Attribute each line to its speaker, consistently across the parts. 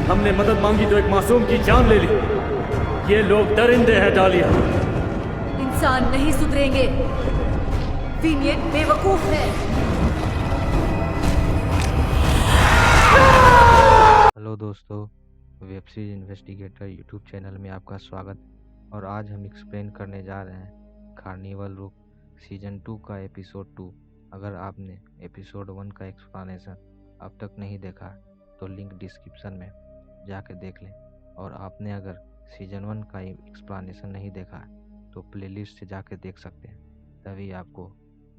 Speaker 1: हमने मदद मांगी तो एक मासूम की जान ले ली। ये लोग दरिंदे हैं डालिया।
Speaker 2: इंसान नहीं सुधरेंगे। विनियट बेवकूफ है।
Speaker 3: हेलो दोस्तों, web series investigator YouTube channel में आपका स्वागत। और आज हम एक्सप्लेन करने जा रहे हैं कार्निवल रुक सीजन 2 का एपिसोड 2। अगर आपने एपिसोड 1 का एक्सप्लेनेशन अब तक नहीं देखा तो लिंक डिस्क्रिप्शन में जाके देख लें। और आपने अगर सीजन 1 का एक्सप्लेनेशन नहीं देखा तो प्लेलिस्ट से जाके देख सकते हैं, तभी आपको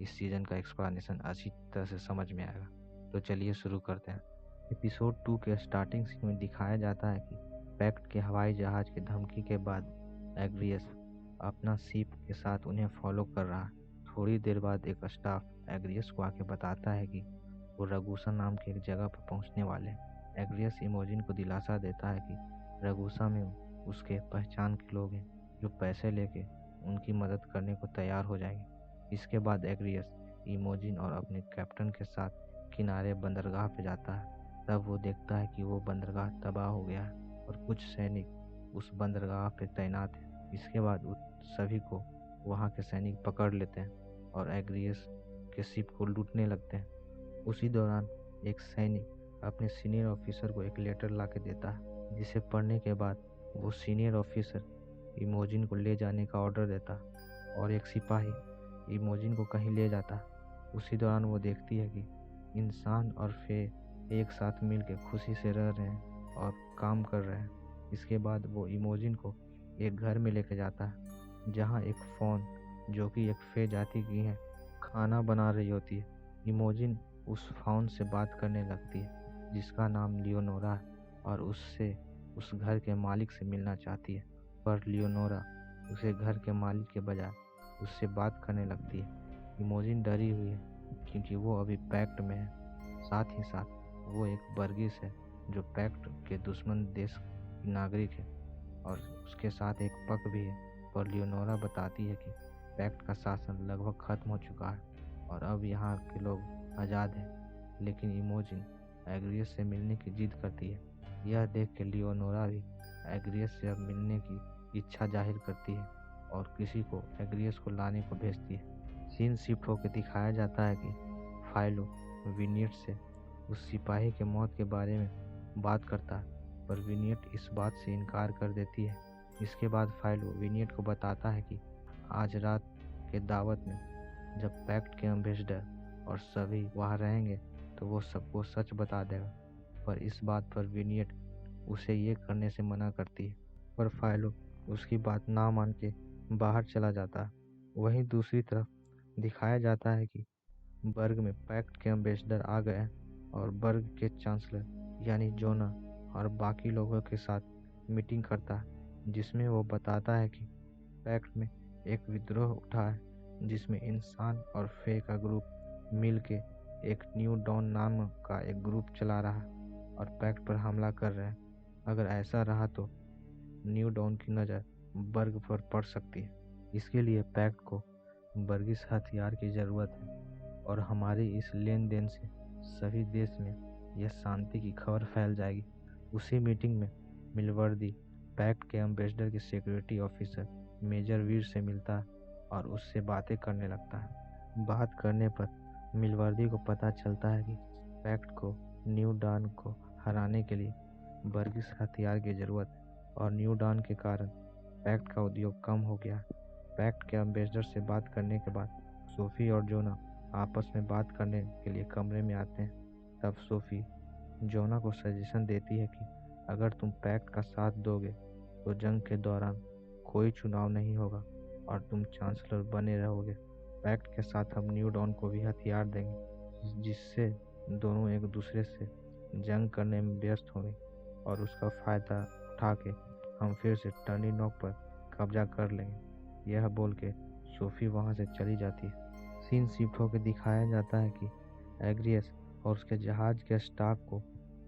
Speaker 3: इस सीजन का एक्सप्लेनेशन अच्छी तरह से समझ में आएगा। तो चलिए शुरू करते हैं। एपिसोड 2 के स्टार्टिंग सीन में दिखाया जाता है कि पैक्ट के हवाई जहाज की धमकी के बाद एग्रियस अपना शिप के साथ उन्हें फॉलो कर रहा है। थोड़ी देर बाद एक स्टाफ एग्रियस को आके बताता है कि वो रगूसा नाम की एक जगह पर पहुंचने वाले हैं। एग्रियस इमोजिन को दिलासा देता है कि रगूसा में उसके पहचान के लोग हैं जो पैसे लेके उनकी मदद करने को तैयार हो जाएंगे। इसके बाद एग्रियस इमोजिन और अपने कैप्टन के साथ किनारे बंदरगाह पे जाता है। तब वो देखता है कि वो बंदरगाह तबाह हो गया है और कुछ सैनिक उस बंदरगाह पे तैनात हैं। इसके बाद उस सभी को वहाँ के सैनिक पकड़ लेते हैं और एग्रियस के शिप को लूटने लगते हैं। उसी दौरान एक सैनिक अपने सीनियर ऑफिसर को एक लेटर ला के देता है, जिसे पढ़ने के बाद वो सीनियर ऑफिसर इमोजिन को ले जाने का ऑर्डर देता है और एक सिपाही इमोजिन को कहीं ले जाता है। उसी दौरान वो देखती है कि इंसान और फे एक साथ मिलकर खुशी से रह रहे हैं और काम कर रहे हैं। इसके बाद वो इमोजिन को एक घर में लेके जाता है जहाँ एक फ़ौन जो कि एक फे जाति की है खाना बना रही होती है। इमोजिन उस फ़ौन से बात करने लगती है जिसका नाम लियोनोरा है और उससे उस घर के मालिक से मिलना चाहती है, पर लियोनोरा उसे घर के मालिक के बजाय उससे बात करने लगती है। इमोजिन डरी हुई है क्योंकि वो अभी पैक्ट में है। साथ ही साथ वो एक बर्गिस है जो पैक्ट के दुश्मन देश की नागरिक है और उसके साथ एक पक भी है। पर लियोनोरा बताती है कि पैक्ट का शासन लगभग खत्म हो चुका है और अब यहाँ के लोग आज़ाद हैं। लेकिन इमोजिन एग्रियस से मिलने की जिद करती है। यह देख के लियोनोरा भी एग्रियस से अब मिलने की इच्छा जाहिर करती है और किसी को एग्रियस को लाने को भेजती है। सीन शिफ्ट होकर दिखाया जाता है कि फाइलो विनियट से उस सिपाही के मौत के बारे में बात करता है, पर विनियट इस बात से इनकार कर देती है। इसके बाद फाइलो विनियट को बताता है कि आज रात के दावत में जब पैक्ट के एम्बेसडर और सभी वहाँ रहेंगे तो वो सबको सच बता देगा। पर इस बात पर विनियट उसे ये करने से मना करती है, पर फाइलो उसकी बात ना मान के बाहर चला जाता है। वहीं दूसरी तरफ दिखाया जाता है कि बर्ग में पैक्ट के एम्बेसडर आ गए हैं और बर्ग के चांसलर यानी जोना और बाकी लोगों के साथ मीटिंग करता है, जिसमें वो बताता है कि पैक्ट में एक विद्रोह उठा है जिसमें इंसान और फे का ग्रुप मिल के एक न्यू डॉन नाम का एक ग्रुप चला रहा है और पैक्ट पर हमला कर रहे हैं। अगर ऐसा रहा तो न्यू डॉन की नज़र बर्ग पर पड़ सकती है। इसके लिए पैक्ट को बर्गिस हथियार की ज़रूरत है और हमारी इस लेन देन से सभी देश में यह शांति की खबर फैल जाएगी। उसी मीटिंग में मिलवर्दी पैक्ट के एम्बेसडर के सिक्योरिटी ऑफिसर मेजर वीर से मिलता है और उससे बातें करने लगता है। बात करने पर मिलवर्दी को पता चलता है कि पैक्ट को न्यू डॉन को हराने के लिए बर्गिस हथियार की ज़रूरत है और न्यू डॉन के कारण पैक्ट का उद्योग कम हो गया। पैक्ट के एम्बेसडर से बात करने के बाद सोफी और जोना आपस में बात करने के लिए कमरे में आते हैं। तब सोफी जोना को सजेशन देती है कि अगर तुम पैक्ट का साथ दोगे तो जंग के दौरान कोई चुनाव नहीं होगा और तुम चांसलर बने रहोगे। पैक्ट के साथ हम न्यू डॉन को भी हथियार देंगे जिससे दोनों एक दूसरे से जंग करने में व्यस्त होंगे और उसका फ़ायदा उठा के हम फिर से टर्नी नॉक पर कब्जा कर लेंगे। यह बोल के सोफी वहाँ से चली जाती है। सीन शिफ्ट होकर दिखाया जाता है कि एग्रियस और उसके जहाज के स्टाफ को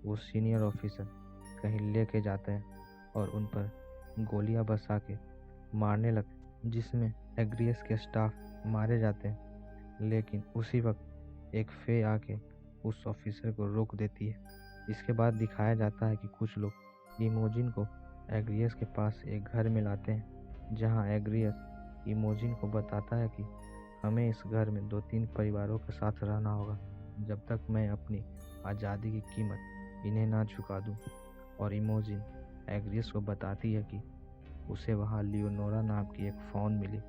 Speaker 3: वो सीनियर ऑफिसर कहीं लेके जाते हैं और उन पर गोलियां बरसा के मारने लगते, जिसमें एग्रियस के स्टाफ मारे जाते हैं। लेकिन उसी वक्त एक फे आके उस ऑफिसर को रोक देती है। इसके बाद दिखाया जाता है कि कुछ लोग इमोजिन को एग्रियस के पास एक घर में लाते हैं, जहां एग्रियस इमोजिन को बताता है कि हमें इस घर में 2-3 परिवारों के साथ रहना होगा जब तक मैं अपनी आज़ादी की कीमत इन्हें ना चुका दूं। और इमोजिन एग्रियस को बताती है कि उसे वहां लियोनोरा नाम की एक फ़ॉन मिली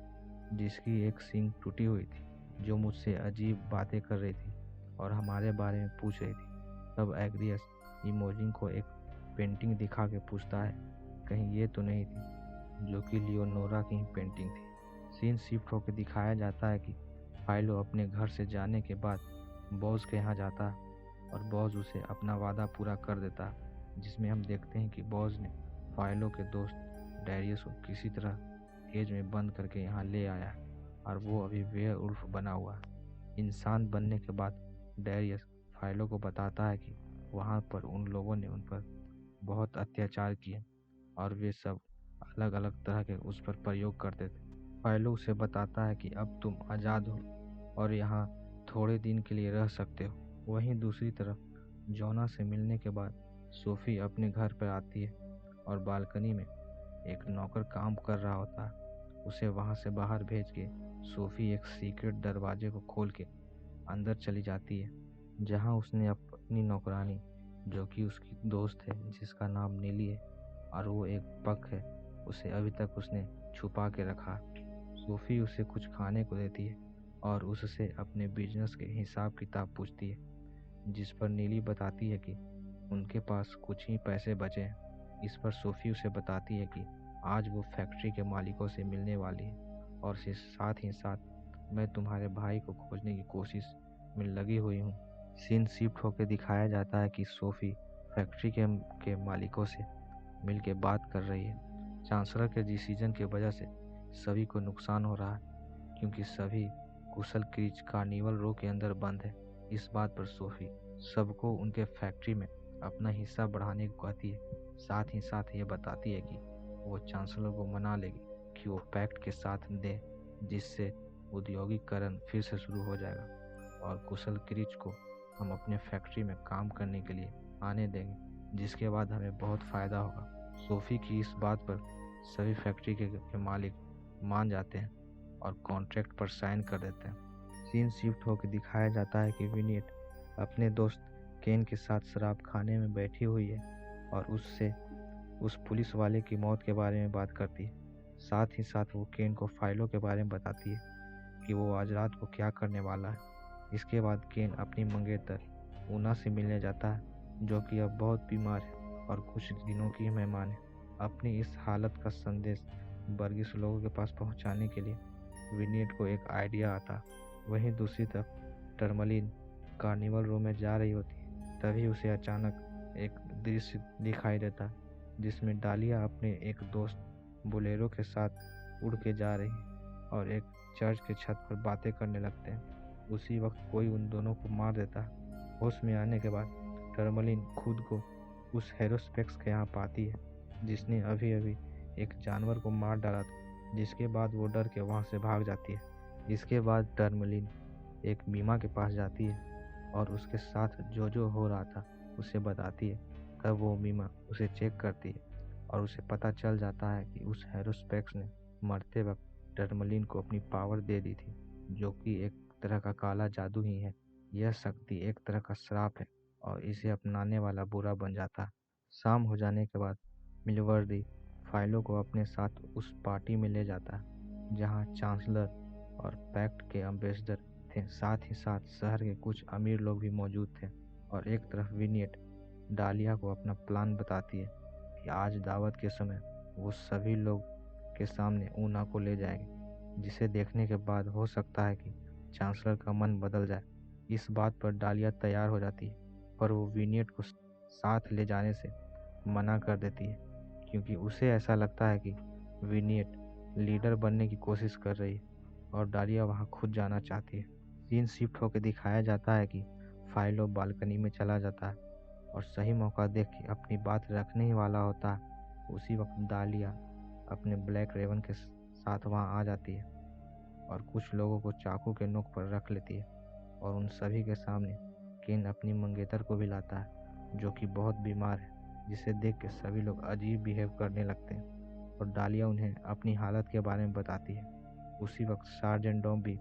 Speaker 3: जिसकी एक सींग टूटी हुई थी, जो मुझसे अजीब बातें कर रही थी और हमारे बारे में पूछ रही थी। तब एग्रियस इमोजिन को एक पेंटिंग दिखा के पूछता है कहीं ये तो नहीं थी, जो कि लियोनोरा की ही पेंटिंग थी। सीन शिफ्ट होकर दिखाया जाता है कि फाइलो अपने घर से जाने के बाद बॉस के यहाँ जाता है और बॉस उसे अपना वादा पूरा कर देता है, जिसमें हम देखते हैं कि बॉस ने फाइलो के दोस्त डैरियस को किसी तरह केज में बंद करके यहाँ ले आया है और वो अभी वेयरवुल्फ बना हुआ है। इंसान बनने के बाद डैरियस फाइलो को बताता है कि वहाँ पर उन लोगों ने उन पर बहुत अत्याचार किए और वे सब अलग अलग तरह के उस पर प्रयोग करते थे। फाइलो उसे बताता है कि अब तुम आज़ाद हो और यहाँ थोड़े दिन के लिए रह सकते हो। वहीं दूसरी तरफ जोना से मिलने के बाद सोफ़ी अपने घर पर आती है और बालकनी में एक नौकर काम कर रहा होता है। उसे वहाँ से बाहर भेज के सोफ़ी एक सीक्रेट दरवाजे को खोल के अंदर चली जाती है, जहाँ उसने अपनी नौकरानी, जो कि उसकी दोस्त है जिसका नाम नीली है और वो एक पक है, उसे अभी तक उसने छुपा के रखा। सोफ़ी उसे कुछ खाने को देती है और उससे अपने बिजनेस के हिसाब किताब पूछती है, जिस पर नीली बताती है कि उनके पास कुछ ही पैसे बचे हैं। इस पर सोफ़ी उसे बताती है कि आज वो फैक्ट्री के मालिकों से मिलने वाली है और साथ ही साथ मैं तुम्हारे भाई को खोजने की कोशिश में लगी हुई हूँ। सीन शिफ्ट होकर दिखाया जाता है कि सोफ़ी फैक्ट्री के मालिकों से मिल के बात कर रही है। चांसलर के डिसीजन की वजह से सभी को नुकसान हो रहा है, क्योंकि सभी कुशल क्रीच कार्निवल रो के अंदर बंद है। इस बात पर सोफ़ी सबको उनके फैक्ट्री में अपना हिस्सा बढ़ाने को कहती है। साथ ही साथ ये बताती है कि वो चांसलर को मना लेगी कि वो पैक्ट के साथ दे, जिससे औद्योगिकरण फिर से शुरू हो जाएगा और कुशल क्रीच को हम अपने फैक्ट्री में काम करने के लिए आने देंगे, जिसके बाद हमें बहुत फ़ायदा होगा। सोफ़ी की इस बात पर सभी फैक्ट्री के मालिक मान जाते हैं और कॉन्ट्रैक्ट पर साइन कर देते हैं। सीन शिफ्ट होकर दिखाया जाता है कि विनियट अपने दोस्त केन के साथ शराब खाने में बैठी हुई है और उससे उस पुलिस वाले की मौत के बारे में बात करती है। साथ ही साथ वो केन को फाइलों के बारे में बताती है कि वो आज रात को क्या करने वाला है। इसके बाद केन अपनी मंगेतर ऊना से मिलने जाता है, जो कि अब बहुत बीमार है और कुछ दिनों की मेहमान है। अपनी इस हालत का संदेश बर्गिस लोगों के पास पहुंचाने के लिए विनियट को एक आइडिया आता। वहीं दूसरी तरफ टर्मलिन कार्निवल रो में जा रही होती है, तभी उसे अचानक एक दृश्य दिखाई देता जिसमें डालिया अपने एक दोस्त बोलेरो के साथ उड़ के जा रही है और एक चर्च के छत पर बातें करने लगते हैं। उसी वक्त कोई उन दोनों को मार देता है। होश में आने के बाद टर्मलिन खुद को उस हेरोस्पेक्स के यहाँ पाती है, जिसने अभी अभी एक जानवर को मार डाला था, जिसके बाद वो डर के वहाँ से भाग जाती है। इसके बाद टर्मलिन एक मीमा के पास जाती है और उसके साथ जो हो रहा था उसे बताती है। तब वो मीमा उसे चेक करती है और उसे पता चल जाता है कि उस हेरोस्पेक्स ने मरते वक्त टर्मलिन को अपनी पावर दे दी थी, जो कि एक तरह का काला जादू ही है। यह शक्ति एक तरह का श्राप है और इसे अपनाने वाला बुरा बन जाता है। शाम हो जाने के बाद मिलवर्दी फाइलों को अपने साथ उस पार्टी में ले जाता है, जहां चांसलर और पैक्ट के एम्बेसडर थे। साथ ही साथ शहर के कुछ अमीर लोग भी मौजूद थे और एक तरफ विनियट डालिया को अपना प्लान बताती है कि आज दावत के समय वो सभी लोग के सामने ऊना को ले जाएंगे, जिसे देखने के बाद हो सकता है कि चांसलर का मन बदल जाए। इस बात पर डालिया तैयार हो जाती है, पर वो विनियट को साथ ले जाने से मना कर देती है, क्योंकि उसे ऐसा लगता है कि विनियट लीडर बनने की कोशिश कर रही है और डालिया वहाँ खुद जाना चाहती है। सीन शिफ्ट होकर दिखाया जाता है कि फाइलो बालकनी में चला जाता है और सही मौका देख के अपनी बात रखने ही वाला होता है। उसी वक्त डालिया अपने ब्लैक रेवन के साथ वहाँ आ जाती है और कुछ लोगों को चाकू के नोक पर रख लेती है और उन सभी के सामने केन अपनी मंगेतर को भी लाता है, जो कि बहुत बीमार है। जिसे देख के सभी लोग अजीब बिहेव करने लगते हैं और डालिया उन्हें अपनी हालत के बारे में बताती है। उसी वक्त सार्जेंट डॉम भी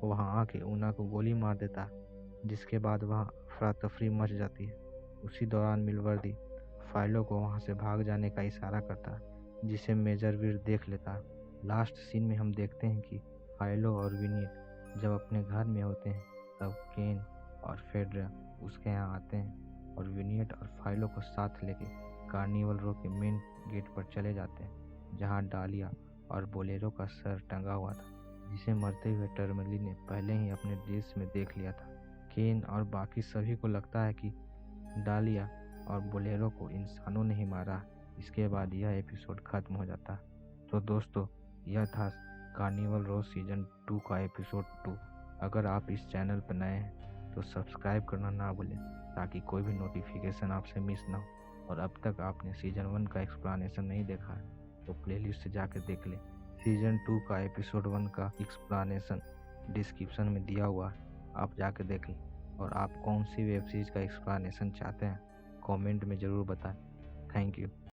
Speaker 3: वहाँ आके ऊना को गोली मार देता है, जिसके बाद वहाँ अफरा तफरी मच जाती है। उसी दौरान मिलवर्दी फाइलों को वहाँ से भाग जाने का इशारा करता है, जिसे मेजर वीर देख लेता है। लास्ट सीन में हम देखते हैं कि फाइलो और विनीत जब अपने घर में होते हैं तब केन और फेडरा उसके यहाँ आते हैं और विनीत और फाइलो को साथ लेके कार्निवल रो के मेन गेट पर चले जाते हैं, जहाँ डालिया और बोलेरो का सर टंगा हुआ था, जिसे मरते हुए टर्मली ने पहले ही अपने दृश्य में देख लिया था। केन और बाकी सभी को लगता है कि डालिया और बोलेरो को इंसानों ने ही मारा। इसके बाद यह एपिसोड खत्म हो जाता है। तो दोस्तों, यह था कार्निवल रो सीजन 2 का एपिसोड 2। अगर आप इस चैनल पर नए हैं तो सब्सक्राइब करना ना भूलें, ताकि कोई भी नोटिफिकेशन आपसे मिस ना हो। और अब तक आपने सीजन 1 का एक्सप्लेनेशन नहीं देखा है तो प्लेलिस्ट से जाकर देख लें। सीजन 2 का एपिसोड 1 का एक्सप्लेनेशन डिस्क्रिप्शन में दिया हुआ है, आप जाके देख लें। और आप कौन सी वेब सीरीज का एक्सप्लेनेशन चाहते हैं कमेंट में ज़रूर बताएं। Thank you.